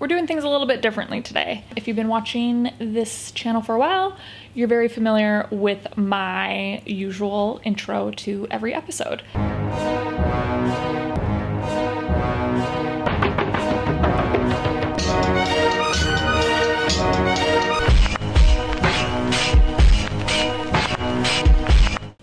we're doing things a little bit differently today. If you've been watching this channel for a while, you're very familiar with my usual intro to every episode.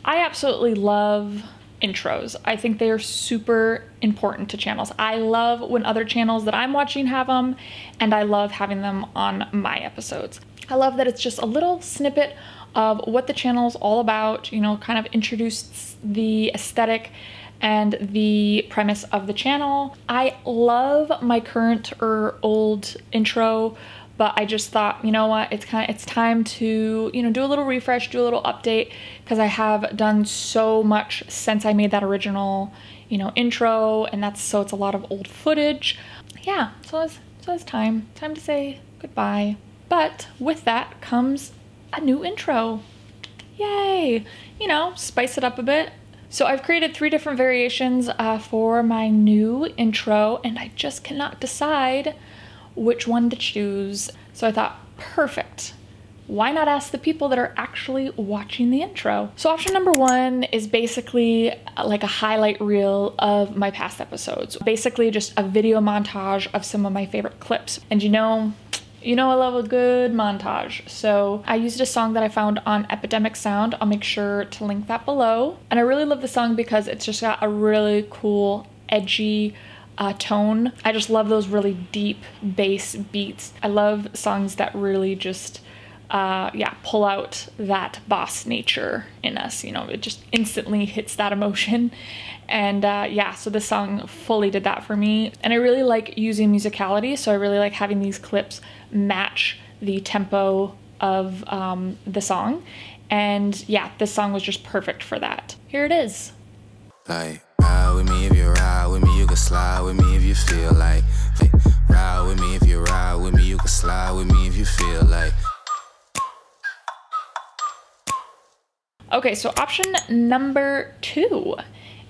I absolutely love intros. I think they are super important to channels. I love when other channels that I'm watching have them, and I love having them on my episodes. I love that it's just a little snippet of what the channel's all about, you know, kind of introduce the aesthetic and the premise of the channel. I love my current or old intro, but I just thought, you know what, it's time to, you know, do a little refresh, do a little update, because I have done so much since I made that original, you know, intro, and it's a lot of old footage. Yeah, so it's time to say goodbye. But with that comes a new intro. Yay! You know, spice it up a bit. So I've created 3 different variations for my new intro, and I just cannot decide which one to choose. So I thought, perfect. Why not ask the people that are actually watching the intro? So option number 1 is basically like a highlight reel of my past episodes. Basically just a video montage of some of my favorite clips. And you know I love a good montage. So I used a song that I found on Epidemic Sound. I'll make sure to link that below. And I really love the song because it's just got a really cool, edgy tone. I just love those really deep bass beats. I love songs that really just, pull out that boss nature in us. You know, it just instantly hits that emotion. And so this song fully did that for me. And I really like using musicality, so I really like having these clips match the tempo of the song. And yeah, this song was just perfect for that. Here it is. Like, ride with me if you ride with me, you can slide with me if you feel like. Hey, ride with me if you ride with me, you can slide with me if you feel like. Okay, so option number 2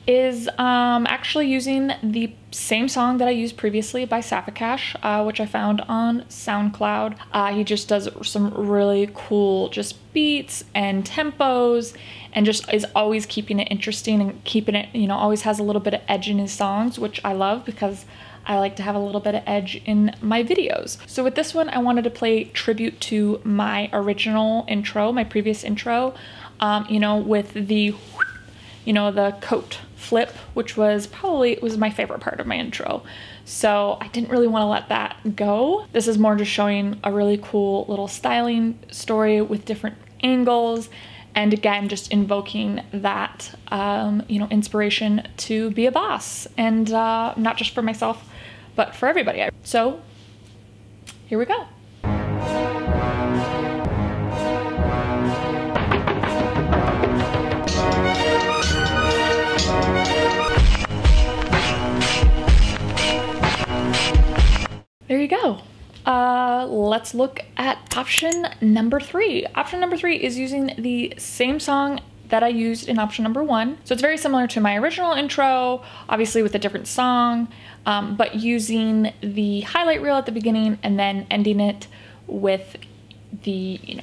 is actually using the same song that I used previously by Safikash, which I found on SoundCloud. He just does some really cool just beats and tempos, and just is always keeping it interesting and keeping it, you know, always has a little bit of edge in his songs, which I love because I like to have a little bit of edge in my videos. So with this one, I wanted to play tribute to my original intro, my previous intro, you know, with the, you know, the coat flip, which was my favorite part of my intro. So I didn't really want to let that go. This is more just showing a really cool little styling story with different angles. And again, just invoking that, you know, inspiration to be a boss, and not just for myself, but for everybody. So here we go. There you go. Let's look at option number 3. Option number 3 is using the same song that I used in option number 1. So it's very similar to my original intro, obviously with a different song, but using the highlight reel at the beginning and then ending it with the, you know,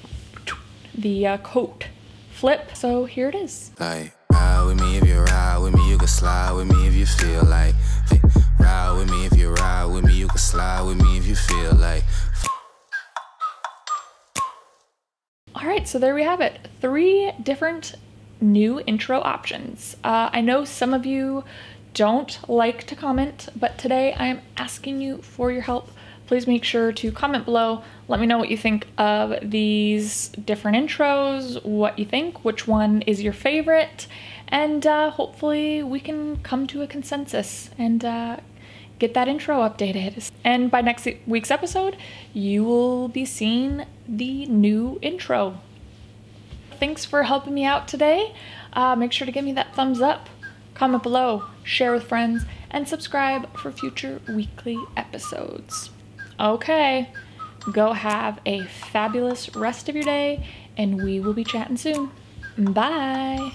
the coat flip. So here it is. Like, ride with me if you ride with me, you can slide with me if you feel like. Hey, ride with me if you ride with me, you can slide with me if you feel like. All right, so there we have it. 3 different new intro options. I know some of you don't like to comment, but today I am asking you for your help. Please make sure to comment below. Let me know what you think of these different intros, what you think, which one is your favorite, and hopefully we can come to a consensus and get that intro updated. And by next week's episode, you will be seeing the new intro. Thanks for helping me out today. Make sure to give me that thumbs up, comment below, share with friends, and subscribe for future weekly episodes. Okay, go have a fabulous rest of your day, and we will be chatting soon. Bye.